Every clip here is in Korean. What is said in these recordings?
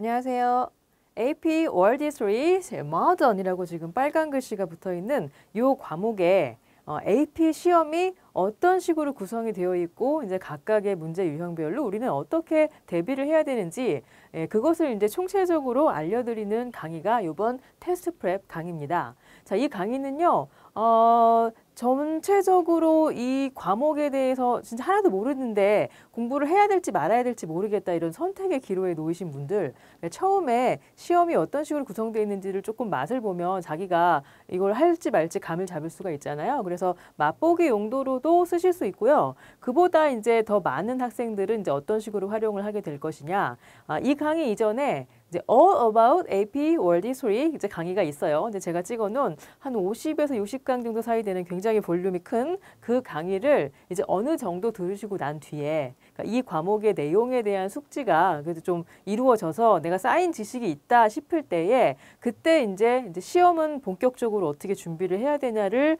안녕하세요. AP World History Modern이라고 지금 빨간 글씨가 붙어 있는 이 과목에 AP 시험이 어떤 식으로 구성이 되어 있고 이제 각각의 문제 유형별로 우리는 어떻게 대비를 해야 되는지 그것을 이제 총체적으로 알려드리는 강의가 이번 테스트 프랩 강의입니다. 자, 이 강의는요. 전체적으로 이 과목에 대해서 진짜 하나도 모르는데 공부를 해야 될지 말아야 될지 모르겠다 이런 선택의 기로에 놓이신 분들 처음에 시험이 어떤 식으로 구성되어 있는지를 조금 맛을 보면 자기가 이걸 할지 말지 감을 잡을 수가 있잖아요. 그래서 맛보기 용도로도 쓰실 수 있고요. 그보다 이제 더 많은 학생들은 이제 어떤 식으로 활용을 하게 될 것이냐. 이 강의 이전에 이제 All About AP World History 이제 강의가 있어요. 근데 제가 찍어놓은 한 50에서 60강 정도 사이 되는 굉장히 볼륨이 큰 그 강의를 이제 어느 정도 들으시고 난 뒤에 그러니까 이 과목의 내용에 대한 숙지가 그래도 좀 이루어져서 내가 쌓인 지식이 있다 싶을 때에 그때 이제 시험은 본격적으로 어떻게 준비를 해야 되냐를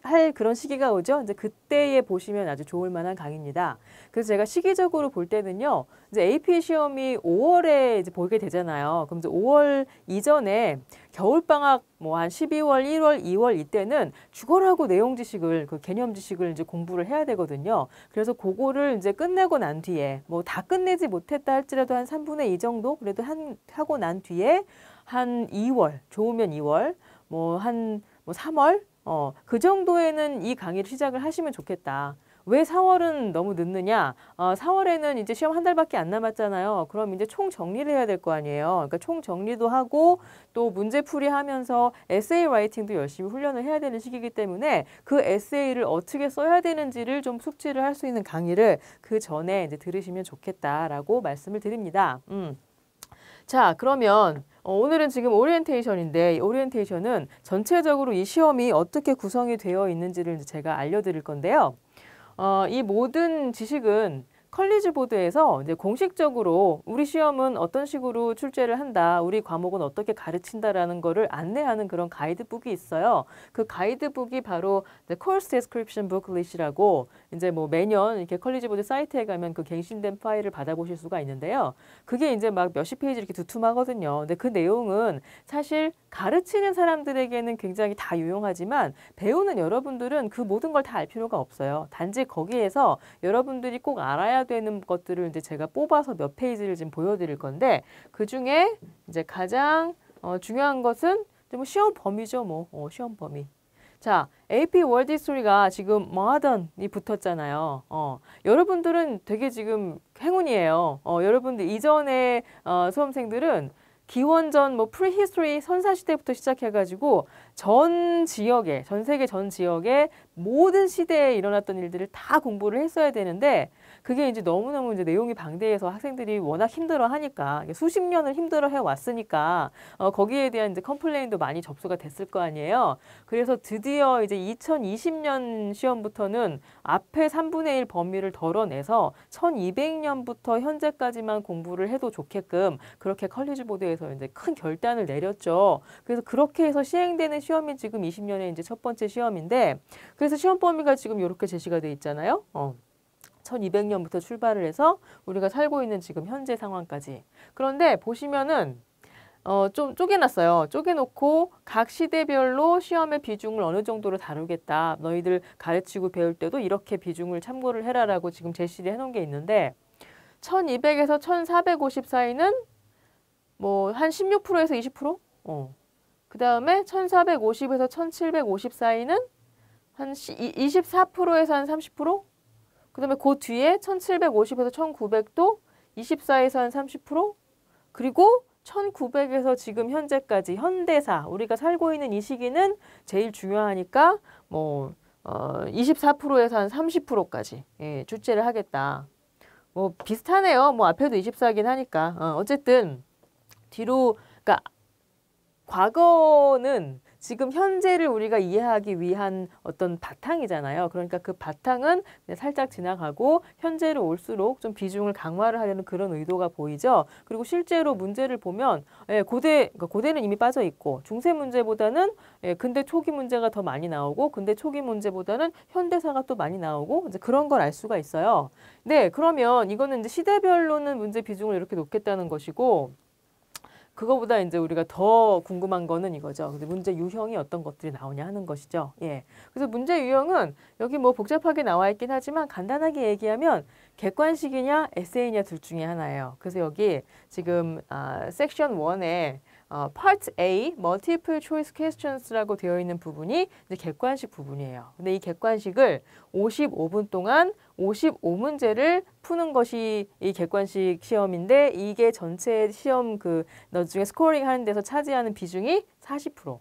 할 그런 시기가 오죠. 이제 그때에 보시면 아주 좋을 만한 강의입니다. 그래서 제가 시기적으로 볼 때는요. 이제 AP 시험이 5월에 이제 보게 되잖아요. 그럼 이제 5월 이전에 겨울방학 뭐 한 12월, 1월, 2월 이때는 죽어라고 내용 지식을 그 개념 지식을 이제 공부를 해야 되거든요. 그래서 그거를 이제 끝내고 난 뒤에 뭐 다 끝내지 못했다 할지라도 한 3분의 2 정도 그래도 하고 난 뒤에 한 2월, 좋으면 2월, 뭐 3월 그 정도에는 이 강의를 시작을 하시면 좋겠다. 왜 4월은 너무 늦느냐? 4월에는 이제 시험 한 달밖에 안 남았잖아요. 그럼 이제 총 정리를 해야 될 거 아니에요. 그러니까 총 정리도 하고 또 문제풀이 하면서 에세이 라이팅도 열심히 훈련을 해야 되는 시기이기 때문에 그 에세이를 어떻게 써야 되는지를 좀 숙지를 할 수 있는 강의를 그 전에 이제 들으시면 좋겠다라고 말씀을 드립니다. 자, 그러면 오늘은 지금 오리엔테이션인데 이 오리엔테이션은 전체적으로 이 시험이 어떻게 구성이 되어 있는지를 제가 알려드릴 건데요. 이 모든 지식은 컬리지 보드에서 이제 공식적으로 우리 시험은 어떤 식으로 출제를 한다, 우리 과목은 어떻게 가르친다라는 거를 안내하는 그런 가이드북이 있어요. 그 가이드북이 바로 Course Description Booklet이라고 이제 뭐 매년 이렇게 컬리지 보드 사이트에 가면 그 갱신된 파일을 받아보실 수가 있는데요. 그게 이제 막 몇십 페이지 이렇게 두툼하거든요. 근데 그 내용은 사실 가르치는 사람들에게는 굉장히 다 유용하지만 배우는 여러분들은 그 모든 걸 다 알 필요가 없어요. 단지 거기에서 여러분들이 꼭 알아야 되는 것들을 이제 제가 뽑아서 몇 페이지를 지금 보여드릴 건데 그 중에 이제 가장 중요한 것은 뭐 시험 범위죠, 뭐 시험 범위. 자, AP 월드 히스토리가 지금 modern이 붙었잖아요. 여러분들은 되게 지금 행운이에요. 여러분들 이전에 수험생들은 기원전 뭐 프리히스토리 선사시대부터 시작해가지고 전 세계 전 지역에 모든 시대에 일어났던 일들을 다 공부를 했어야 되는데 그게 이제 너무너무 이제 내용이 방대해서 학생들이 워낙 힘들어 하니까 수십 년을 힘들어 해 왔으니까 거기에 대한 이제 컴플레인도 많이 접수가 됐을 거 아니에요. 그래서 드디어 이제 2020년 시험부터는 앞에 3분의 1 범위를 덜어내서 1200년부터 현재까지만 공부를 해도 좋게끔 그렇게 컬리지 보드에서 이제 큰 결단을 내렸죠. 그래서 그렇게 해서 시행되는 시험이 지금 20년에 이제 첫 번째 시험인데 그래서 시험 범위가 지금 이렇게 제시가 돼 있잖아요. 1200년부터 출발을 해서 우리가 살고 있는 지금 현재 상황까지. 그런데 보시면은 좀 쪼개놨어요. 쪼개놓고 각 시대별로 시험의 비중을 어느 정도로 다루겠다. 너희들 가르치고 배울 때도 이렇게 비중을 참고를 해라라고 지금 제시를 해놓은 게 있는데 1200에서 1450 사이는 뭐 한 16%에서 20%? 그 다음에 1450에서 1750 사이는 한 24%에서 한 30%? 그 다음에 그 뒤에 1750에서 1900도 24에서 한 30%? 그리고 1900에서 지금 현재까지 현대사 우리가 살고 있는 이 시기는 제일 중요하니까 뭐 24%에서 한 30%까지 출제를 하겠다. 뭐 비슷하네요. 뭐 앞에도 24긴 하니까. 어쨌든 뒤로 그러니까 과거는 지금 현재를 우리가 이해하기 위한 어떤 바탕이잖아요. 그러니까 그 바탕은 살짝 지나가고 현재로 올수록 좀 비중을 강화를 하려는 그런 의도가 보이죠. 그리고 실제로 문제를 보면 그러니까 고대는 이미 빠져 있고 중세 문제보다는 근대 초기 문제가 더 많이 나오고 근대 초기 문제보다는 현대사가 또 많이 나오고 이제 그런 걸 알 수가 있어요. 네, 그러면 이거는 이제 시대별로는 문제 비중을 이렇게 놓겠다는 것이고 그거보다 이제 우리가 더 궁금한 거는 이거죠. 근데 문제 유형이 어떤 것들이 나오냐 하는 것이죠. 예. 그래서 문제 유형은 여기 뭐 복잡하게 나와 있긴 하지만 간단하게 얘기하면 객관식이냐 에세이냐 둘 중에 하나예요. 그래서 여기 지금 섹션 1에 Part A, Multiple Choice Questions라고 되어 있는 부분이 이제 객관식 부분이에요. 근데 이 객관식을 55분 동안 55문제를 푸는 것이 이 객관식 시험인데 이게 전체 시험 그 나중에 스코어링 하는 데서 차지하는 비중이 40%.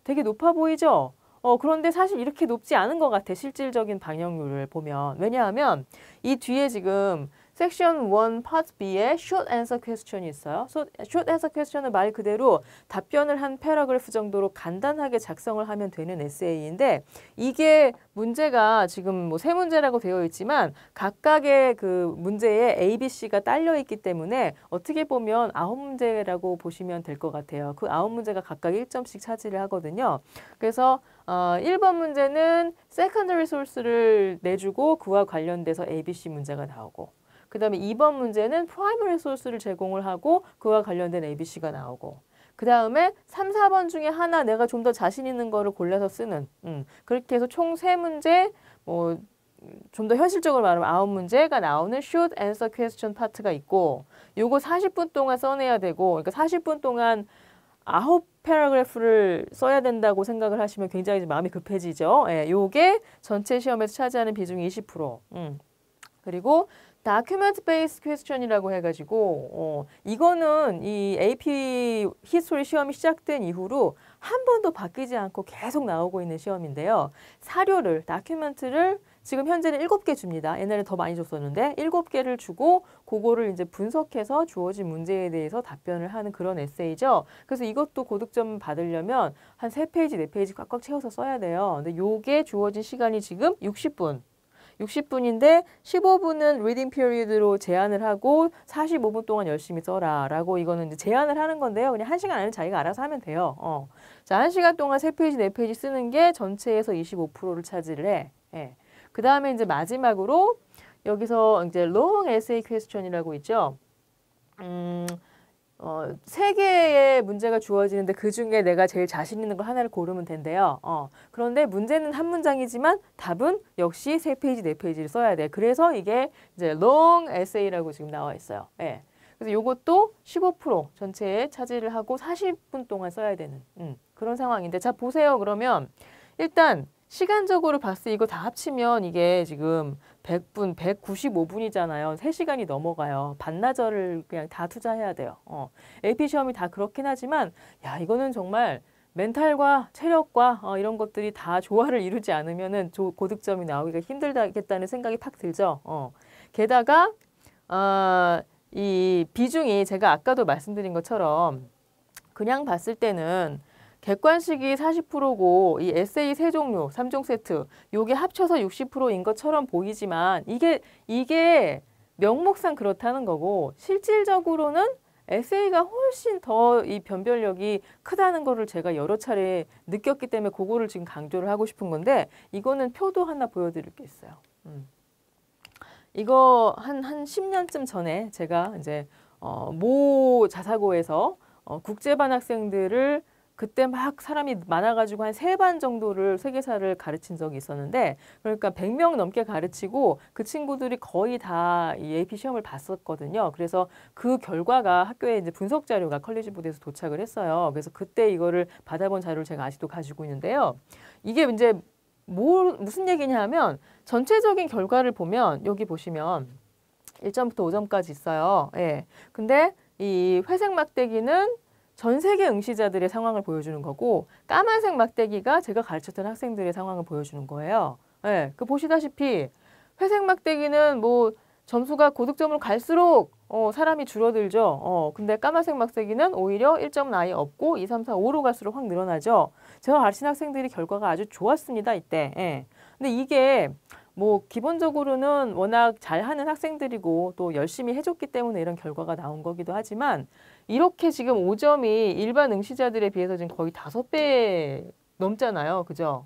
되게 높아 보이죠? 그런데 사실 이렇게 높지 않은 것 같아. 실질적인 방역률을 보면. 왜냐하면 이 뒤에 지금 섹션 1 파트 B에 short answer question이 있어요. short answer question은 말 그대로 답변을 한 패러그래프 정도로 간단하게 작성을 하면 되는 에세이인데 이게 문제가 지금 뭐 세 문제라고 되어 있지만 각각의 그 문제에 A, B, C가 딸려 있기 때문에 어떻게 보면 9문제라고 보시면 될 것 같아요. 그 9문제가 각각 1점씩 차지를 하거든요. 그래서 1번 문제는 secondary source를 내주고 그와 관련돼서 A, B, C 문제가 나오고 그 다음에 2번 문제는 primary source를 제공을 하고 그와 관련된 ABC가 나오고 그 다음에 3, 4번 중에 하나 내가 좀 더 자신 있는 거를 골라서 쓰는 그렇게 해서 총 3문제 뭐 좀 더 현실적으로 말하면 9문제가 나오는 short answer question 파트가 있고 요거 40분 동안 써내야 되고 그러니까 40분 동안 9패러그래프를 써야 된다고 생각을 하시면 굉장히 마음이 급해지죠. 예, 요게 전체 시험에서 차지하는 비중이 20%. 그리고 Document Based Question이라고 해가지고 이거는 이 AP 히스토리 시험이 시작된 이후로 한 번도 바뀌지 않고 계속 나오고 있는 시험인데요. 사료를, 다큐멘트를 지금 현재는 7개 줍니다. 옛날에 더 많이 줬었는데 7개를 주고 그거를 이제 분석해서 주어진 문제에 대해서 답변을 하는 그런 에세이죠. 그래서 이것도 고득점 받으려면 한 3페이지, 4페이지 꽉꽉 채워서 써야 돼요. 근데 요게 주어진 시간이 지금 60분. 60분인데 15분은 리딩 피리어드로 제한을 하고 45분 동안 열심히 써라 라고 이거는 이제 제한을 하는 건데요. 그냥 1시간 안에 자기가 알아서 하면 돼요. 자, 1시간 동안 3페이지, 4페이지 쓰는 게 전체에서 25%를 차지를 해. 예. 그 다음에 이제 마지막으로 여기서 이제 long essay question이라고 있죠. 3개의 문제가 주어지는데 그중에 내가 제일 자신 있는 거 하나를 고르면 된대요. 그런데 문제는 한 문장이지만 답은 역시 3페이지, 4페이지를 써야 돼. 그래서 이게 이제 long essay라고 지금 나와 있어요. 예. 그래서 이것도 15% 전체에 차지를 하고 40분 동안 써야 되는 그런 상황인데 자 보세요. 그러면 일단 시간적으로 봤을 때 이거 다 합치면 이게 지금 100분, 195분이잖아요. 3시간이 넘어가요. 반나절을 그냥 다 투자해야 돼요. AP 시험이 다 그렇긴 하지만 야 이거는 정말 멘탈과 체력과 이런 것들이 다 조화를 이루지 않으면은 고득점이 나오기가 힘들다겠다는 생각이 팍 들죠. 게다가 이 비중이 제가 아까도 말씀드린 것처럼 그냥 봤을 때는 객관식이 40%고 이 에세이 3종류, 3종 세트 요게 합쳐서 60%인 것처럼 보이지만 이게 명목상 그렇다는 거고 실질적으로는 에세이가 훨씬 더 이 변별력이 크다는 거를 제가 여러 차례 느꼈기 때문에 그거를 지금 강조를 하고 싶은 건데 이거는 표도 하나 보여드릴 게 있어요. 이거 한 10년쯤 전에 제가 이제 모 자사고에서 국제반 학생들을 그때 막 사람이 많아가지고 한 3반 정도를 세계사를 가르친 적이 있었는데 그러니까 100명 넘게 가르치고 그 친구들이 거의 다 이 AP 시험을 봤었거든요. 그래서 그 결과가 학교에 이제 분석 자료가 컬리지 보드에서 도착을 했어요. 그래서 그때 이거를 받아본 자료를 제가 아직도 가지고 있는데요. 이게 이제 무슨 얘기냐 하면 전체적인 결과를 보면 여기 보시면 1점부터 5점까지 있어요. 예. 근데 이 회색 막대기는 전 세계 응시자들의 상황을 보여주는 거고 까만색 막대기가 제가 가르쳤던 학생들의 상황을 보여주는 거예요. 예, 그 보시다시피 회색 막대기는 뭐 점수가 고득점으로 갈수록 사람이 줄어들죠. 근데 까만색 막대기는 오히려 1점은 아예 없고 2, 3, 4, 5로 갈수록 확 늘어나죠. 제가 가르친 학생들이 결과가 아주 좋았습니다, 이때. 예. 근데 이게 뭐 기본적으로는 워낙 잘하는 학생들이고 또 열심히 해줬기 때문에 이런 결과가 나온 거기도 하지만 이렇게 지금 5점이 일반 응시자들에 비해서 지금 거의 5배 넘잖아요. 그죠?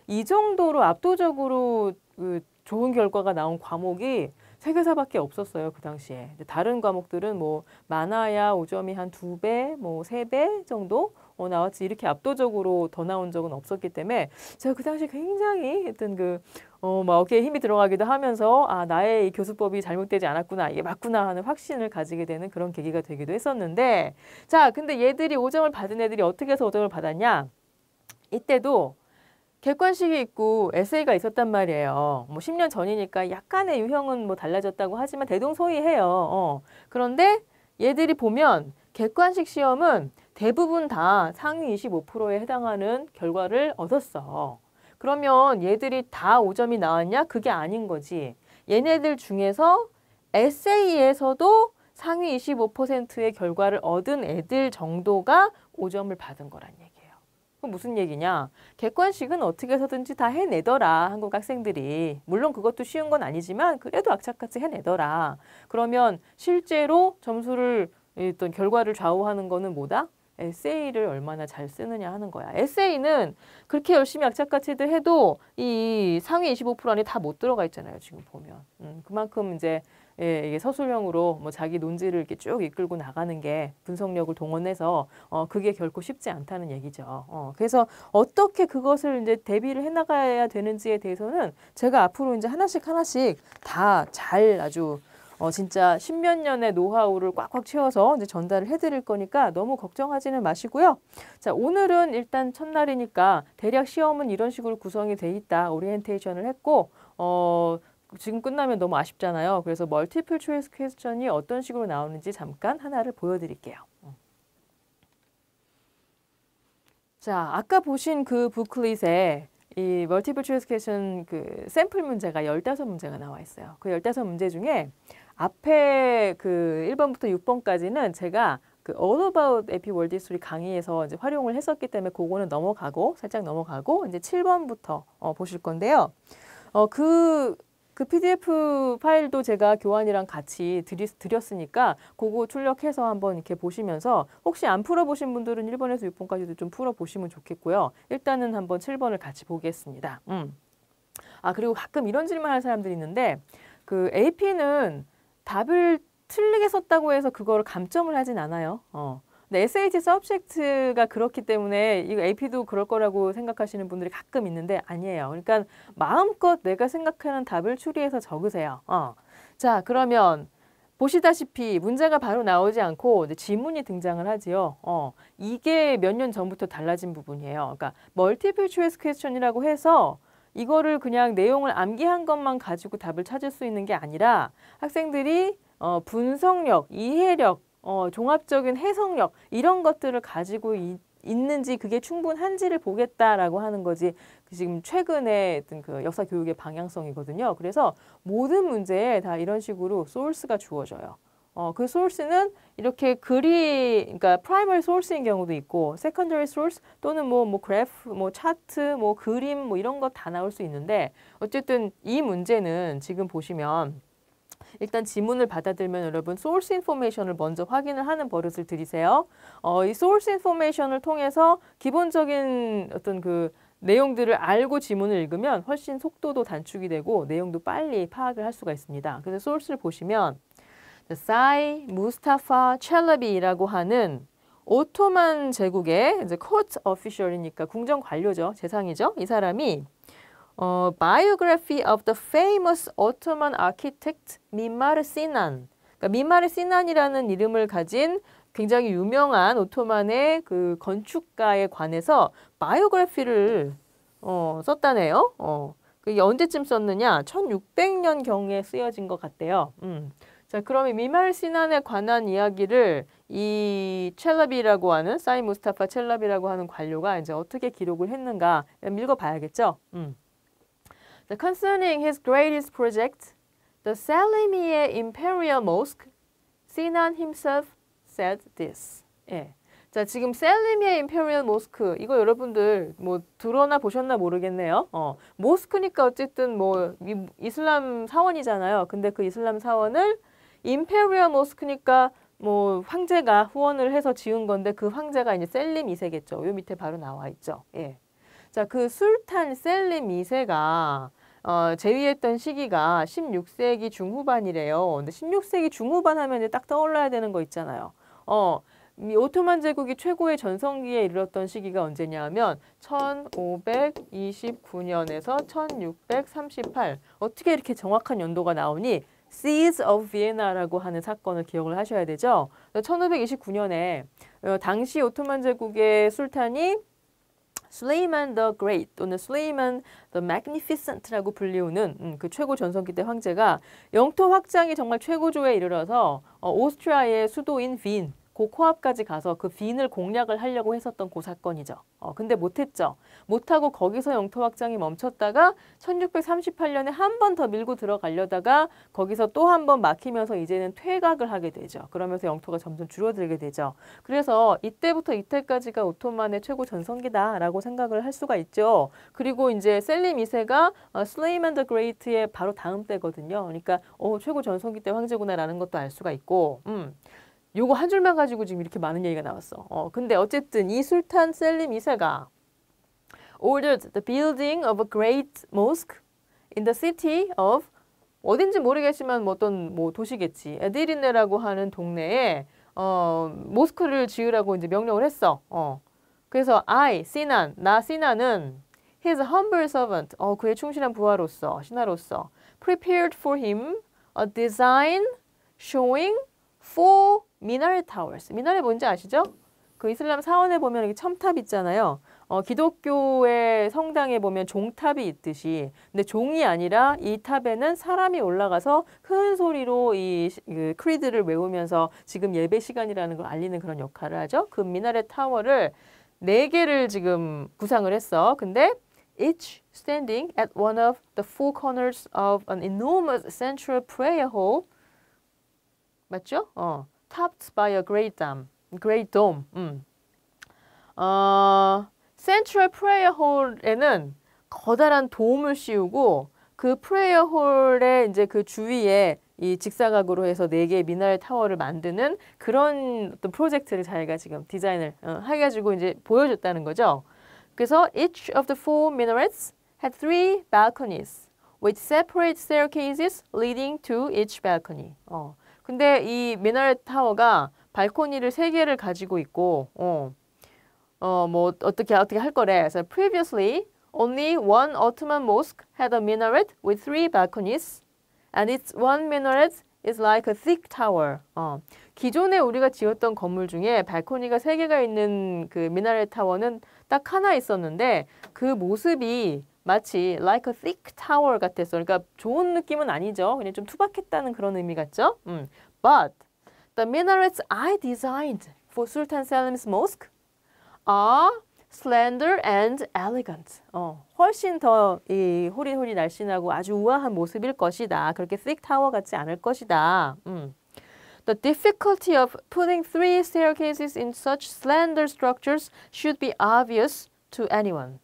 이 정도로 압도적으로 그 좋은 결과가 나온 과목이 세계사밖에 없었어요. 그 당시에. 다른 과목들은 뭐 많아야 5점이 한 2배, 뭐 3배 정도 나왔지 이렇게 압도적으로 더 나온 적은 없었기 때문에 제가 그 당시에 굉장히 어떤 막 어깨에 힘이 들어가기도 하면서 아, 나의 이 교수법이 잘못되지 않았구나. 이게 맞구나 하는 확신을 가지게 되는 그런 계기가 되기도 했었는데 자, 근데 얘들이 5점을 받은 애들이 어떻게 해서 5점을 받았냐? 이때도 객관식이 있고 에세이가 있었단 말이에요. 뭐 10년 전이니까 약간의 유형은 뭐 달라졌다고 하지만 대동소이해요. 그런데 얘들이 보면 객관식 시험은 대부분 다 상위 25%에 해당하는 결과를 얻었어. 그러면 얘들이 다 5점이 나왔냐? 그게 아닌 거지. 얘네들 중에서 에세이에서도 상위 25%의 결과를 얻은 애들 정도가 5점을 받은 거란 얘기예요. 그럼 무슨 얘기냐? 객관식은 어떻게 해서든지 다 해내더라. 한국 학생들이. 물론 그것도 쉬운 건 아니지만 그래도 악착같이 해내더라. 그러면 실제로 점수를 어떤 결과를 좌우하는 거는 뭐다? 에세이를 얼마나 잘 쓰느냐 하는 거야. 에세이는 그렇게 열심히 악착같이 해도 이 상위 25% 안에 다 못 들어가 있잖아요. 지금 보면. 그만큼 이제 이게 서술형으로 뭐 자기 논지를 이렇게 쭉 이끌고 나가는 게 분석력을 동원해서 그게 결코 쉽지 않다는 얘기죠. 그래서 어떻게 그것을 이제 대비를 해나가야 되는지에 대해서는 제가 앞으로 이제 하나씩 다 잘 아주 진짜 십몇 년의 노하우를 꽉꽉 채워서 이제 전달을 해드릴 거니까 너무 걱정하지는 마시고요. 자, 오늘은 일단 첫날이니까 대략 시험은 이런 식으로 구성이 돼 있다. 오리엔테이션을 했고, 지금 끝나면 너무 아쉽잖아요. 그래서 멀티플 초이스 퀘스천이 어떤 식으로 나오는지 잠깐 하나를 보여드릴게요. 자, 아까 보신 그 북클릿에 이 멀티플 초이스 퀘스천 그 샘플 문제가 15문제가 나와 있어요. 그 15문제 중에 앞에 그 1번부터 6번까지는 제가 그 All About AP World History 강의에서 이제 활용을 했었기 때문에 그거는 살짝 넘어가고 이제 7번부터 보실 건데요. 그 PDF 파일도 제가 교환이랑 같이 드렸으니까 그거 출력해서 한번 이렇게 보시면서 혹시 안 풀어보신 분들은 1번에서 6번까지도 좀 풀어보시면 좋겠고요. 일단은 한번 7번을 같이 보겠습니다. 아, 그리고 가끔 이런 질문하는 사람들이 있는데 그 AP는 답을 틀리게 썼다고 해서 그거를 감점을 하진 않아요. 근데 SAT 서브젝트가 그렇기 때문에 이거 AP도 그럴 거라고 생각하시는 분들이 가끔 있는데 아니에요. 그러니까 마음껏 내가 생각하는 답을 추리해서 적으세요. 자, 그러면 보시다시피 문제가 바로 나오지 않고 이제 지문이 등장을 하지요. 이게 몇 년 전부터 달라진 부분이에요. 그러니까 멀티플 초이스 퀘스천이라고 해서 이거를 그냥 내용을 암기한 것만 가지고 답을 찾을 수 있는 게 아니라 학생들이 분석력, 이해력, 종합적인 해석력 이런 것들을 가지고 있는지 그게 충분한지를 보겠다라고 하는 거지. 지금 최근에 어떤 그 역사 교육의 방향성이거든요. 그래서 모든 문제에 다 이런 식으로 소스가 주어져요. 그 소스는 이렇게 그러니까 프라이머리 소스인 경우도 있고, 세컨더리 소스 또는 뭐 그래프, 뭐 차트, 뭐 그림, 뭐 이런 거 다 나올 수 있는데, 어쨌든 이 문제는 지금 보시면 일단 지문을 받아들면 여러분 소스 인포메이션을 먼저 확인을 하는 버릇을 들이세요. 이 소스 인포메이션을 통해서 기본적인 어떤 그 내용들을 알고 지문을 읽으면 훨씬 속도도 단축이 되고 내용도 빨리 파악을 할 수가 있습니다. 그래서 소스를 보시면 사이 무스타파 첼라비라고 하는 오토만 제국의 이제 코트 오피셜이니까 궁정 관료죠. 재상이죠. 이 사람이 Biography of the famous Ottoman architect Mimar Sinan. 그러니까 미마르 시난이라는 이름을 가진 굉장히 유명한 오토만의 그 건축가에 관해서 바이오그래피를 썼다네요. 그게 언제쯤 썼느냐? 1600년 경에 쓰여진 것 같대요. 자, 그러면 미마르 시난에 관한 이야기를 이 첼라비라고 하는 사이 무스타파 첼라비라고 하는 관료가 이제 어떻게 기록을 했는가 읽어봐야겠죠. Concerning his greatest project, The Selimiye Imperial Mosque, Sinan himself said this. 예. 자, 지금 셀리미의 임페리얼 모스크 이거 여러분들 뭐 들어나 보셨나 모르겠네요. 모스크니까 어쨌든 뭐 이슬람 사원이잖아요. 근데 그 이슬람 사원을 임페리얼 모스크니까 뭐 황제가 후원을 해서 지은 건데 그 황제가 이제 셀림 2세겠죠. 요 밑에 바로 나와 있죠. 예. 자, 그 술탄 셀림 2세가 재위했던 시기가 16세기 중후반이래요. 근데 16세기 중후반 하면 이제 딱 떠올라야 되는 거 있잖아요. 이 오토만 제국이 최고의 전성기에 이르렀던 시기가 언제냐 하면 1529년에서 1638. 어떻게 이렇게 정확한 연도가 나오니? Siege of Vienna라고 하는 사건을 기억을 하셔야 되죠. 1529년에 당시 오토만 제국의 술탄이 슬레이만 the Great 또는 슬레이만 the Magnificent라고 불리우는 그 최고 전성기 때 황제가 영토 확장이 정말 최고조에 이르러서 오스트리아의 수도인 빈 그 코앞까지 가서 그 빈을 공략을 하려고 했었던 그 사건이죠. 근데 못했죠. 못하고 거기서 영토 확장이 멈췄다가 1638년에 한 번 더 밀고 들어가려다가 거기서 또 한 번 막히면서 이제는 퇴각을 하게 되죠. 그러면서 영토가 점점 줄어들게 되죠. 그래서 이때부터 이때까지가 오토만의 최고 전성기다라고 생각을 할 수가 있죠. 그리고 이제 셀림 2세가 슬레이만 더 그레이트의 바로 다음 때거든요. 그러니까 최고 전성기 때 황제구나라는 것도 알 수가 있고 요거 한 줄만 가지고 지금 이렇게 많은 얘기가 나왔어. 근데 어쨌든 이 술탄 셀림 2세가 ordered the building of a great mosque in the city of 어딘지 모르겠지만 뭐 어떤 뭐 도시겠지. 에디르네라고 하는 동네에 모스크를 지으라고 이제 명령을 했어. 그래서 나 시난은 his humble servant, 그의 충실한 부하로서, 신하로서 prepared for him a design showing 4 minaret towers. 미나렛 뭔지 아시죠? 그 이슬람 사원에 보면 이렇게 첨탑 있잖아요. 기독교의 성당에 보면 종탑이 있듯이 근데 종이 아니라 이 탑에는 사람이 올라가서 큰 소리로 이 크리드를 외우면서 지금 예배 시간이라는 걸 알리는 그런 역할을 하죠. 그 미나렛 타워를 4개를 지금 구상을 했어. 근데 each standing at one of the four corners of an enormous central prayer hall 맞죠? topped by a great dome. Central Prayer Hall에는 커다란 돔을 씌우고 그 프레이어 홀의 이제 그 주위에 이 직사각으로 해서 4개의 미나렛 타워를 만드는 그런 어떤 프로젝트를 자기가 지금 디자인을 해가지고 이제 보여줬다는 거죠. 그래서 each of the four minarets had 3 balconies with separate staircases leading to each balcony. 근데 이 미나렛 타워가 발코니를 3개를 가지고 있고, 뭐 어떻게 할 거래. 그래서 previously only one Ottoman mosque had a minaret with 3 balconies, and its one minaret is like a thick tower. 기존에 우리가 지었던 건물 중에 발코니가 3개가 있는 그 미나렛 타워는 딱 하나 있었는데 그 모습이 마치 like a thick tower 같았어. 그러니까 좋은 느낌은 아니죠. 그냥 좀 투박했다는 그런 의미 같죠? But the minarets I designed for Sultan Selim's mosque are slender and elegant. 훨씬 더 이 호리호리 날씬하고 아주 우아한 모습일 것이다. 그렇게 thick tower 같지 않을 것이다. The difficulty of putting 3 staircases in such slender structures should be obvious to anyone.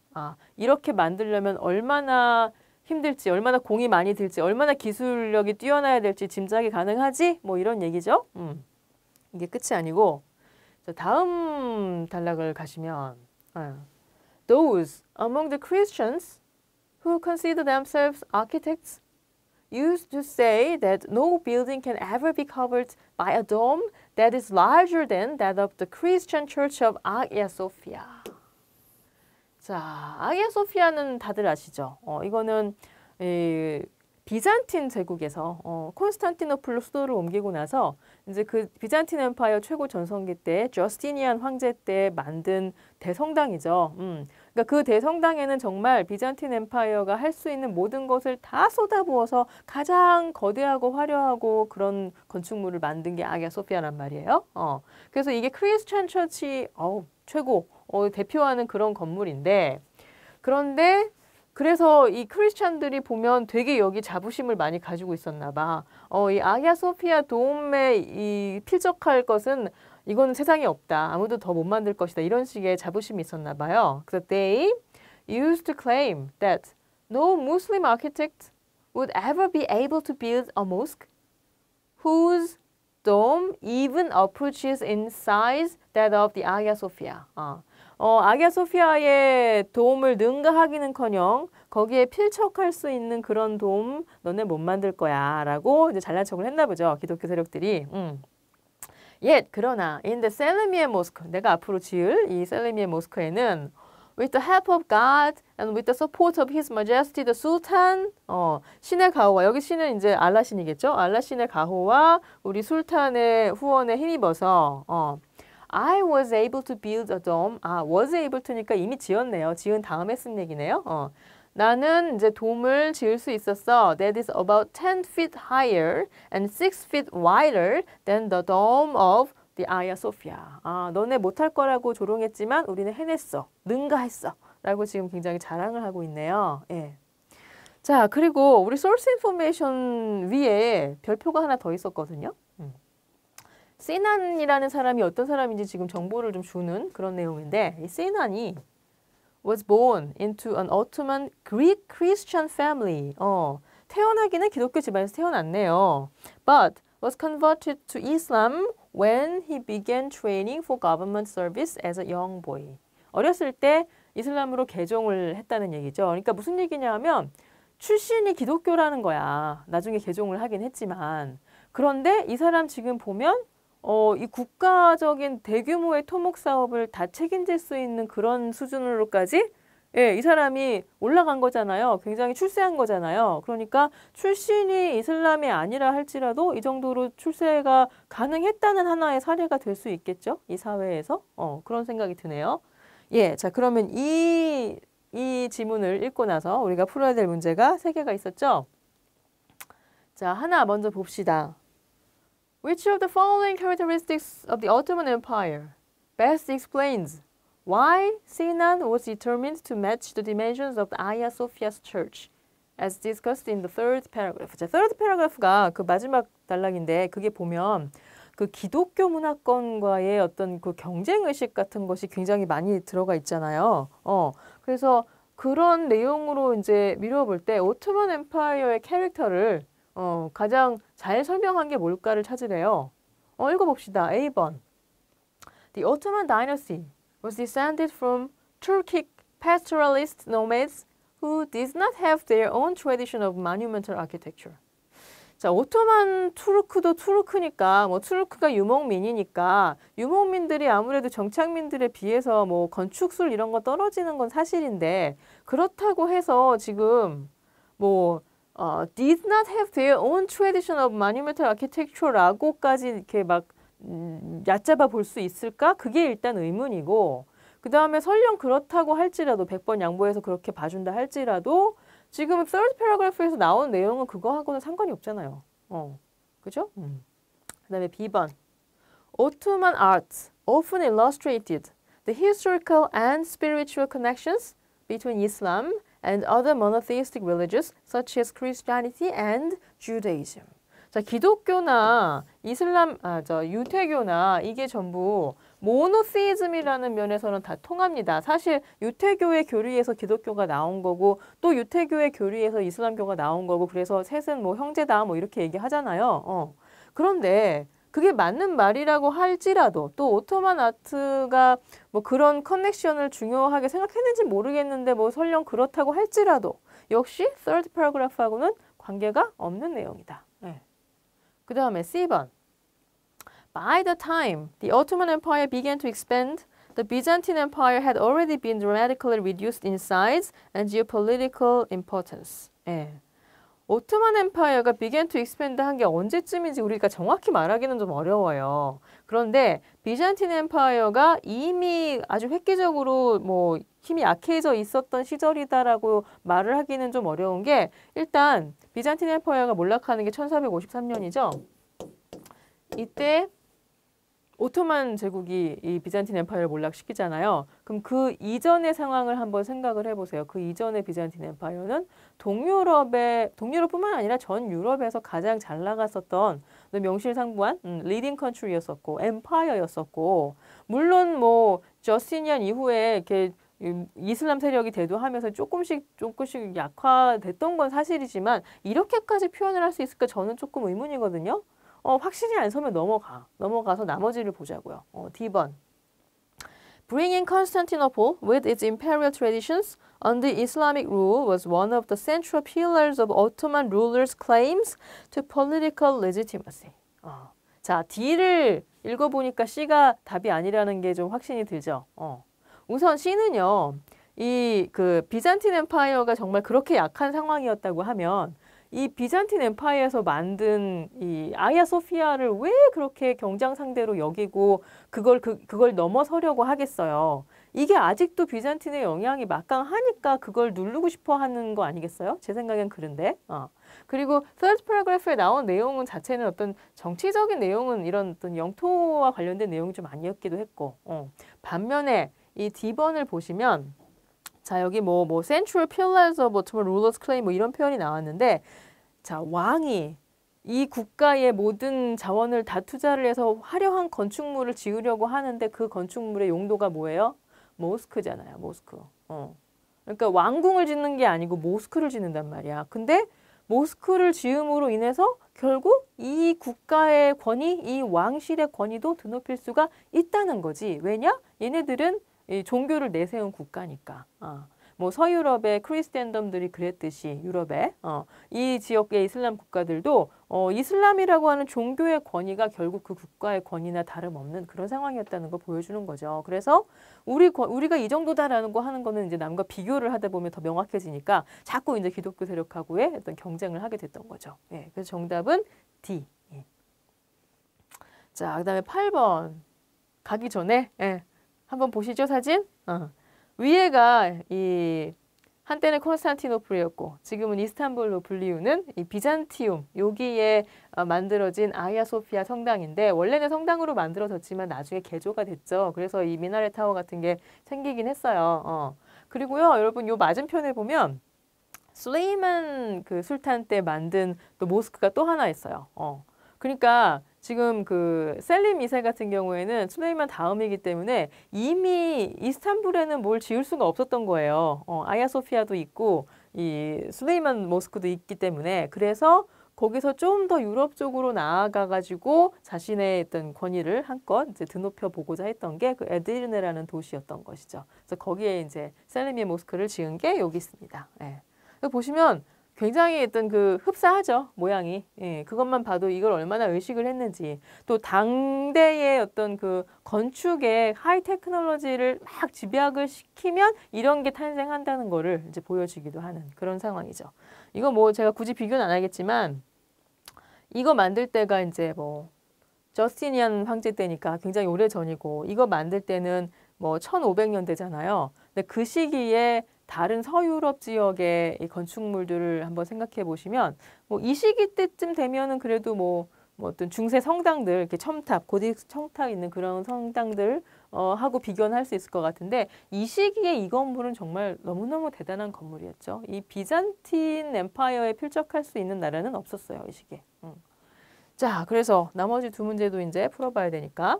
이렇게 만들려면 얼마나 힘들지, 얼마나 공이 많이 들지, 얼마나 기술력이 뛰어나야 될지 짐작이 가능하지? 뭐 이런 얘기죠. 이게 끝이 아니고 다음 단락을 가시면 Those among the Christians who consider themselves architects used to say that no building can ever be covered by a dome that is larger than that of the Christian Church of Hagia Sophia. 자, 아기야 소피아는 다들 아시죠? 이거는 비잔틴 제국에서 콘스탄티노플로 수도를 옮기고 나서 이제 그 비잔틴 엠파이어 최고 전성기 때 저스티니안 황제 때 만든 대성당이죠. 그러니까 그 대성당에는 정말 비잔틴 엠파이어가 할 수 있는 모든 것을 다 쏟아부어서 가장 거대하고 화려하고 그런 건축물을 만든 게 아기야 소피아란 말이에요. 그래서 이게 크리스천 처치 최고 대표하는 그런 건물인데 그런데 그래서 이 크리스찬들이 보면 되게 여기 자부심을 많이 가지고 있었나 봐. 이 아기야 소피아 돔에 이 필적할 것은 이거는 세상에 없다. 아무도 더 못 만들 것이다. 이런 식의 자부심이 있었나 봐요. 그래서 they used to claim that no Muslim architect would ever be able to build a mosque whose dome even approaches in size that of the Hagia Sophia. 아기야 소피아의 돔을 능가하기는커녕 거기에 필적할 수 있는 그런 돔 너네 못 만들 거야라고 이제 잘난 척을 했나 보죠. 기독교 세력들이. Yet 그러나 in the Selimiye Mosque 내가 앞으로 지을 이 셀레미에 모스크에는 with the help of God and with the support of His Majesty the Sultan 신의 가호와 여기 신은 이제 알라 신이겠죠. 알라 신의 가호와 우리 술탄의 후원에 힘입어서 I was able to build a dome. was able to니까 이미 지었네요. 지은 다음에 쓴 얘기네요. 나는 이제 돔을 지을 수 있었어. That is about 10 feet higher and 6 feet wider than the dome of the Hagia Sophia. 너네 못할 거라고 조롱했지만 우리는 해냈어. 능가했어. 라고 지금 굉장히 자랑을 하고 있네요. 예. 자, 그리고 우리 source information 위에 별표가 하나 더 있었거든요. 시난이라는 사람이 어떤 사람인지 지금 정보를 좀 주는 그런 내용인데 이 시난이 was born into an Ottoman Greek Christian family. 태어나기는 기독교 집안에서 태어났네요. But was converted to Islam when he began training for government service as a young boy. 어렸을 때 이슬람으로 개종을 했다는 얘기죠. 그러니까 무슨 얘기냐 하면 출신이 기독교라는 거야. 나중에 개종을 하긴 했지만. 그런데 이 사람 지금 보면 이 국가적인 대규모의 토목 사업을 다 책임질 수 있는 그런 수준으로까지 이 사람이 올라간 거잖아요. 굉장히 출세한 거잖아요. 그러니까 출신이 이슬람이 아니라 할지라도 이 정도로 출세가 가능했다는 하나의 사례가 될 수 있겠죠. 이 사회에서. 그런 생각이 드네요. 예, 자 그러면 이 지문을 읽고 나서 우리가 풀어야 될 문제가 3개가 있었죠. 자, 하나 먼저 봅시다. Which of the following characteristics of the Ottoman Empire best explains why Sinan was determined to match the dimensions of the Hagia Sophia's church, as discussed in the third paragraph. 자, third paragraph가 그 마지막 단락인데 그게 보면 그 기독교 문화권과의 어떤 그 경쟁 의식 같은 것이 굉장히 많이 들어가 있잖아요. 그래서 그런 내용으로 이제 미뤄볼 때 오토만 엠파이어의 캐릭터를 가장 잘 설명한 게 뭘까를 찾으래요. 읽어봅시다. A번. The Ottoman dynasty was descended from Turkic pastoralist nomads who did not have their own tradition of monumental architecture. 자, 오토만 투르크도 투르크니까 투르크가 유목민이니까 유목민들이 아무래도 정착민들에 비해서 건축술 이런 거 떨어지는 건 사실인데 그렇다고 해서 지금 did not have their own tradition of monumental architecture라고까지 이렇게 막 얕잡아 볼 수 있을까? 그게 일단 의문이고 그 다음에 설령 그렇다고 할지라도 100번 양보해서 그렇게 봐준다 할지라도 지금 third paragraph에서 나온 내용은 그거하고는 상관이 없잖아요. 그죠? 그 다음에 B번. Ottoman art often illustrated the historical and spiritual connections between Islam and other monotheistic religions such as Christianity and Judaism. 자, 기독교나 유태교나 이게 전부 모노시즘이라는 면에서는 다 통합니다. 사실 유태교의 교리에서 기독교가 나온 거고 또 유태교의 교리에서 이슬람교가 나온 거고 그래서 셋은 형제다 이렇게 얘기하잖아요. 그런데 그게 맞는 말이라고 할지라도 또 오토만 아트가 그런 커넥션을 중요하게 생각했는지 모르겠는데 설령 그렇다고 할지라도 역시 third paragraph하고는 관계가 없는 내용이다. 네. 그 다음에 C번. By the time the Ottoman Empire began to expand, the Byzantine Empire had already been dramatically reduced in size and geopolitical importance. 예. 오토만 엠파이어가 began to expand 한 게 언제쯤인지 우리가 정확히 말하기는 좀 어려워요. 그런데 비잔틴 엠파이어가 이미 아주 획기적으로 힘이 약해져 있었던 시절이다라고 말을 하기는 좀 어려운 게 일단 비잔틴 엠파이어가 몰락하는 게 1453년이죠. 이때 오토만 제국이 이 비잔틴 엠파이어를 몰락시키잖아요. 그럼 그 이전의 상황을 한번 생각을 해보세요. 그 이전의 비잔틴 엠파이어는 동유럽뿐만 아니라 전 유럽에서 가장 잘 나갔었던 명실상부한 리딩 컨트리였었고 엠파이어였었고 물론 뭐 저스티니안 이후에 이렇게 이슬람 세력이 대두하면서 조금씩 약화됐던 건 사실이지만 이렇게까지 표현을 할 수 있을까 저는 조금 의문이거든요. 확실히 안 서면 넘어가서 나머지를 보자고요. D번. Bringing Constantinople with its imperial traditions under Islamic rule was one of the central pillars of Ottoman rulers' claims to political legitimacy. 자, D를 읽어보니까 C가 답이 아니라는 게 좀 확신이 들죠. 우선 C는요, 그 비잔틴 엠파이어가 정말 그렇게 약한 상황이었다고 하면 이 비잔틴 엠파이어에서 만든 이 아야 소피아를 왜 그렇게 경쟁 상대로 여기고 그걸 넘어서려고 하겠어요. 이게 아직도 비잔틴의 영향이 막강하니까 그걸 누르고 싶어 하는 거 아니겠어요? 제 생각엔 그런데. 그리고 third paragraph에 나온 내용은 자체는 어떤 정치적인 내용은 이런 어떤 영토와 관련된 내용이 좀 아니었기도 했고. 반면에 이 D번을 보시면 자, 여기 뭐 Central Pillars of Ottoman Rulers Claim 뭐 이런 표현이 나왔는데 자, 왕이 이 국가의 모든 자원을 다 투자를 해서 화려한 건축물을 지으려고 하는데 그 건축물의 용도가 뭐예요? 모스크잖아요, 모스크. 그러니까 왕궁을 짓는 게 아니고 모스크를 짓는단 말이야. 근데 모스크를 지음으로 인해서 결국 이 국가의 권위, 이 왕실의 권위도 드높일 수가 있다는 거지. 왜냐? 얘네들은 이 종교를 내세운 국가니까. 뭐 서유럽의 크리스텐덤들이 그랬듯이 유럽의 이 지역의 이슬람 국가들도 이슬람이라고 하는 종교의 권위가 결국 그 국가의 권위나 다름없는 그런 상황이었다는 걸 보여주는 거죠. 그래서 우리가 이 정도다라는 거 하는 거는 이제 남과 비교를 하다 보면 더 명확해지니까 자꾸 이제 기독교 세력하고의 어떤 경쟁을 하게 됐던 거죠. 예, 그래서 정답은 D. 예. 자, 그다음에 8번 가기 전에 한번 보시죠, 사진. 위에가 이 한때는 콘스탄티노플이었고 지금은 이스탄불로 불리우는 이 비잔티움 여기에 만들어진 아야 소피아 성당인데 원래는 성당으로 만들어졌지만 나중에 개조가 됐죠. 그래서 이 미나레 타워 같은 게 생기긴 했어요. 그리고요, 여러분 요 맞은편에 보면 슬레이만 그 술탄 때 만든 또 모스크가 또 하나 있어요. 그러니까 지금 그 셀림 2세 같은 경우에는 슬레이만 다음이기 때문에 이미 이스탄불에는 뭘 지을 수가 없었던 거예요. 아야 소피아도 있고 이 슬레이만 모스크도 있기 때문에 그래서 거기서 좀 더 유럽 쪽으로 나아가 가지고 자신의 어떤 권위를 한껏 이제 드높여 보고자 했던 게 그 에디르네라는 도시였던 것이죠. 그래서 거기에 이제 셀림의 모스크를 지은 게 여기 있습니다. 예. 보시면 굉장히 어떤 그 흡사하죠, 모양이. 예, 그것만 봐도 이걸 얼마나 의식을 했는지. 또 당대의 어떤 그 건축의 하이 테크놀로지를 막 집약을 시키면 이런 게 탄생한다는 거를 이제 보여주기도 하는 그런 상황이죠. 이거 뭐 제가 굳이 비교는 안 하겠지만 이거 만들 때가 이제 뭐 저스티니안 황제 때니까 굉장히 오래 전이고 이거 만들 때는 뭐 1500년대잖아요. 근데 그 시기에 다른 서유럽 지역의 이 건축물들을 한번 생각해 보시면 뭐 이 시기 때쯤 되면은 그래도 뭐 어떤 중세 성당들 이렇게 첨탑, 고딕 첨탑 있는 그런 성당들 하고 비교는 할 수 있을 것 같은데 이 시기에 이 건물은 정말 너무너무 대단한 건물이었죠. 이 비잔틴 엠파이어에 필적할 수 있는 나라는 없었어요, 이 시기에. 자, 그래서 나머지 두 문제도 이제 풀어봐야 되니까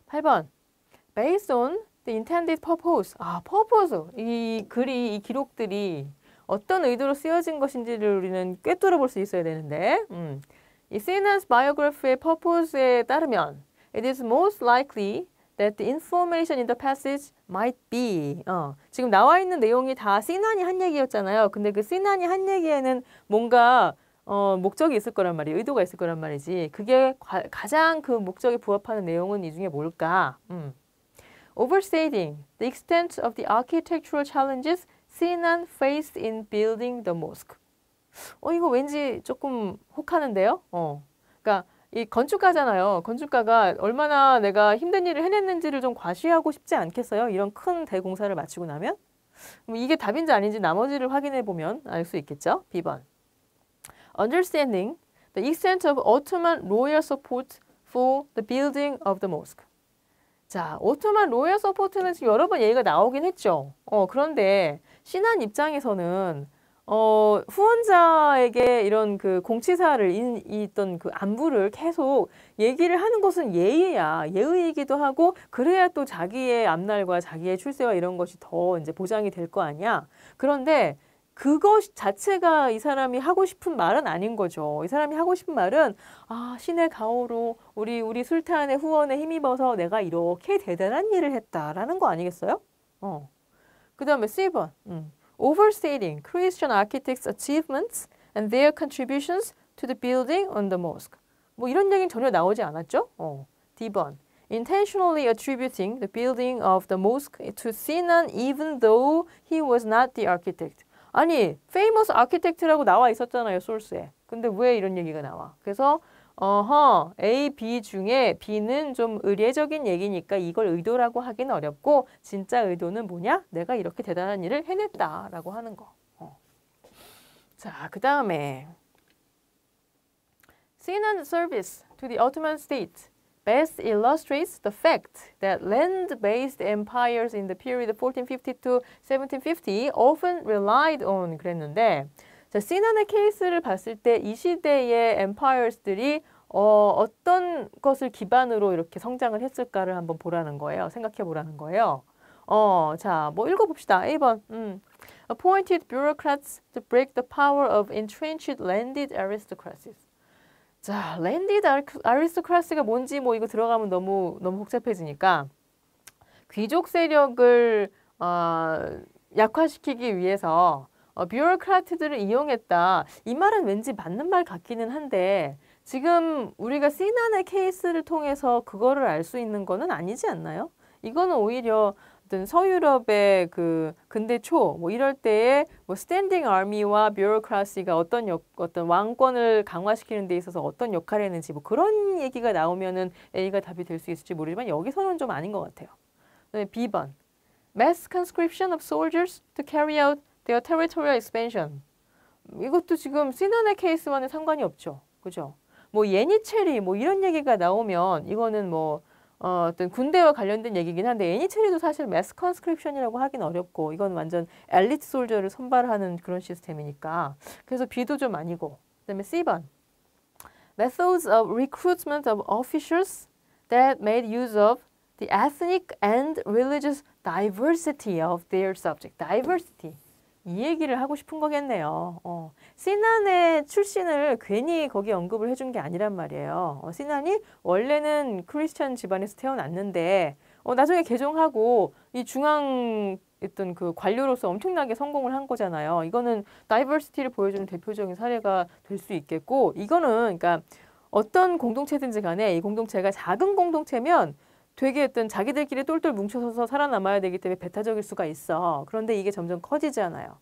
8번 Based on the intended purpose. purpose. 이 글이, 이 기록들이 어떤 의도로 쓰여진 것인지를 우리는 꿰뚫어 볼 수 있어야 되는데 이 Sinan's biography의 purpose에 따르면 it is most likely that the information in the passage might be. 지금 나와 있는 내용이 다 시난이 한 얘기였잖아요. 근데 그 시난이 한 얘기에는 뭔가 목적이 있을 거란 말이에요. 의도가 있을 거란 말이지. 그게 가장 그 목적에 부합하는 내용은 이 중에 뭘까? Overstating the extent of the architectural challenges Sinan faced in building the mosque. 이거 왠지 조금 혹하는데요? 그러니까 이 건축가잖아요. 건축가가 얼마나 내가 힘든 일을 해냈는지를 좀 과시하고 싶지 않겠어요? 이런 큰 대공사를 마치고 나면? 그럼 이게 답인지 아닌지 나머지를 확인해 보면 알 수 있겠죠? B번. Understanding the extent of Ottoman royal support for the building of the mosque. 자, 오토만 로열 서포트는 지금 여러 번 얘기가 나오긴 했죠. 그런데 신한 입장에서는 후원자에게 이런 그 공치사를 있던 그 안부를 계속 얘기를 하는 것은 예의야. 예의이기도 하고 그래야 또 자기의 앞날과 자기의 출세와 이런 것이 더 이제 보장이 될 거 아니야. 그런데 그것 자체가 이 사람이 하고 싶은 말은 아닌 거죠. 이 사람이 하고 싶은 말은 신의 가호로 우리 술탄의 후원에 힘입어서 내가 이렇게 대단한 일을 했다라는 거 아니겠어요? 그 다음에 C번. Overstating Christian architects' achievements and their contributions to the building on the mosque. 뭐 이런 얘기는 전혀 나오지 않았죠? D번. Intentionally attributing the building of the mosque to Sinan even though he was not the architect. 아니, famous architect라고 나와 있었잖아요, 소스에. 근데 왜 이런 얘기가 나와? 그래서 A, B 중에 B는 좀 의례적인 얘기니까 이걸 의도라고 하긴 어렵고 진짜 의도는 뭐냐? 내가 이렇게 대단한 일을 해냈다라고 하는 거. 자, 그 다음에 Sinan's service to the Ottoman state best illustrates the fact that land-based empires in the period 1450 to 1750 often relied on 그랬는데 자, 시난의 케이스를 봤을 때 이 시대의 empires들이 어떤 것을 기반으로 이렇게 성장을 했을까를 한번 보라는 거예요. 생각해 보라는 거예요. 자, 뭐 읽어봅시다. 1번. Appointed bureaucrats to break the power of entrenched landed aristocracies. 자, landed aristocracy가 뭔지 뭐 이거 들어가면 너무 복잡해지니까 귀족 세력을 약화시키기 위해서 뷰로크라트들을 이용했다. 이 말은 왠지 맞는 말 같기는 한데 지금 우리가 시난의 케이스를 통해서 그거를 알 수 있는 거는 아니지 않나요? 이거는 오히려 어떤 서유럽의 그 근대 초 뭐 이럴 때에 뭐 스탠딩 아미와 뷰로크라시가 어떤 왕권을 강화시키는 데 있어서 어떤 역할을 했는지 뭐 그런 얘기가 나오면은 A가 답이 될 수 있을지 모르지만 여기서는 좀 아닌 것 같아요. B번. Mass conscription of soldiers to carry out their territorial expansion. 이것도 지금 시난의 케이스와는 상관이 없죠. 그죠? 뭐 예니체리 뭐 이런 얘기가 나오면 이거는 뭐 어떤 군대와 관련된 얘기긴 한데 예니체리도 사실 매스 컨스크립션이라고 하긴 어렵고 이건 완전 엘리트 솔저를 선발하는 그런 시스템이니까 그래서 B도 좀 아니고 그다음에 C번 Methods of recruitment of officials that made use of the ethnic and religious diversity of their subject. Diversity. 이 얘기를 하고 싶은 거겠네요. 시난의 출신을 괜히 거기 언급을 해준 게 아니란 말이에요. 시난이 원래는 크리스천 집안에서 태어났는데 나중에 개종하고 이 중앙 어떤 그 관료로서 엄청나게 성공을 한 거잖아요. 이거는 다이버시티를 보여주는 대표적인 사례가 될 수 있겠고 이거는 그러니까 어떤 공동체든지 간에 이 공동체가 작은 공동체면 되게 어떤 자기들끼리 똘똘 뭉쳐서 살아남아야 되기 때문에 배타적일 수가 있어. 그런데 이게 점점 커지잖아요.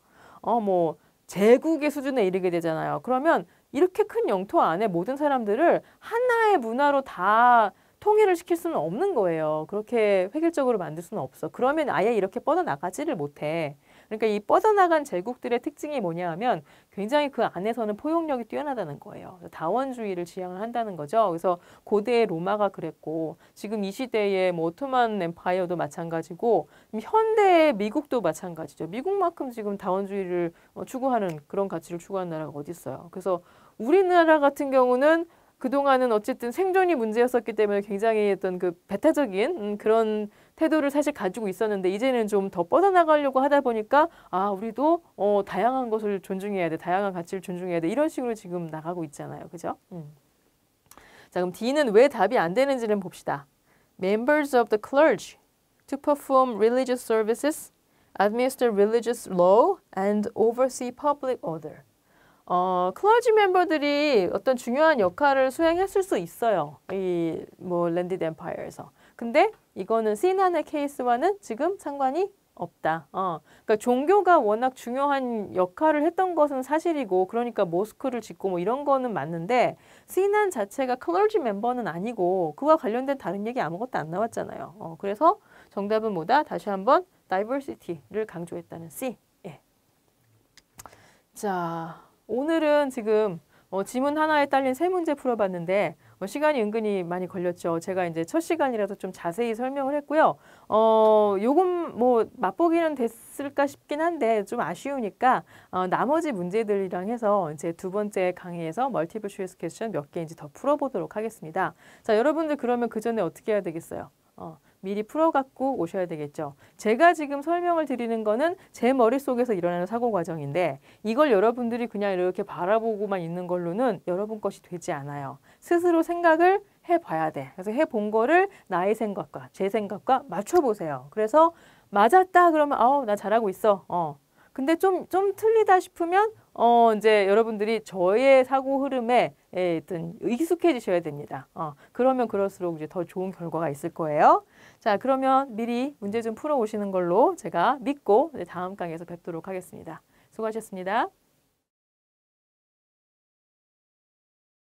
뭐 제국의 수준에 이르게 되잖아요. 그러면 이렇게 큰 영토 안에 모든 사람들을 하나의 문화로 다 통일을 시킬 수는 없는 거예요. 그렇게 획일적으로 만들 수는 없어. 그러면 아예 이렇게 뻗어나가지를 못해. 그러니까 이 뻗어나간 제국들의 특징이 뭐냐 하면 굉장히 그 안에서는 포용력이 뛰어나다는 거예요. 다원주의를 지향을 한다는 거죠. 그래서 고대의 로마가 그랬고 지금 이 시대의 뭐 오토만 엠파이어도 마찬가지고 현대의 미국도 마찬가지죠. 미국만큼 지금 다원주의를 추구하는 그런 가치를 추구하는 나라가 어디 있어요. 그래서 우리나라 같은 경우는 그동안은 어쨌든 생존이 문제였었기 때문에 굉장히 어떤 그 배타적인 그런 태도를 사실 가지고 있었는데 이제는 좀 더 뻗어나가려고 하다 보니까 우리도 다양한 것을 존중해야 돼. 다양한 가치를 존중해야 돼. 이런 식으로 지금 나가고 있잖아요. 그죠? 자, 그럼 D는 왜 답이 안 되는지는 봅시다. Members of the clergy to perform religious services, administer religious law, and oversee public order. 클러지 멤버들이 어떤 중요한 역할을 수행했을 수 있어요. 이 뭐 랜디드 엠파이어에서. 근데 이거는 시난의 케이스와는 지금 상관이 없다. 그러니까 종교가 워낙 중요한 역할을 했던 것은 사실이고 그러니까 모스크를 짓고 뭐 이런 거는 맞는데 시난 자체가 클러지 멤버는 아니고 그와 관련된 다른 얘기 아무것도 안 나왔잖아요. 그래서 정답은 뭐다? 다시 한번 diversity를 강조했다는 C. 예. 자, 오늘은 지금 지문 하나에 딸린 세 문제 풀어봤는데 시간이 은근히 많이 걸렸죠. 제가 이제 첫 시간이라서 좀 자세히 설명을 했고요. 요금 뭐 맛보기는 됐을까 싶긴 한데 좀 아쉬우니까 나머지 문제들이랑 해서 이제 두 번째 강의에서 멀티플 초이스 퀘스천 몇 개인지 더 풀어보도록 하겠습니다. 자, 여러분들 그러면 그 전에 어떻게 해야 되겠어요? 미리 풀어갖고 오셔야 되겠죠. 제가 지금 설명을 드리는 거는 제 머릿속에서 일어나는 사고 과정인데 이걸 여러분들이 그냥 이렇게 바라보고만 있는 걸로는 여러분 것이 되지 않아요. 스스로 생각을 해봐야 돼. 그래서 해본 거를 나의 생각과 제 생각과 맞춰보세요. 그래서 맞았다 그러면 나 잘하고 있어. 근데 좀 틀리다 싶으면 이제 여러분들이 저의 사고 흐름에 어떤 익숙해지셔야 됩니다. 그러면 그럴수록 이제 더 좋은 결과가 있을 거예요. 자, 그러면 미리 문제 좀 풀어 오시는 걸로 제가 믿고 다음 강의에서 뵙도록 하겠습니다. 수고하셨습니다.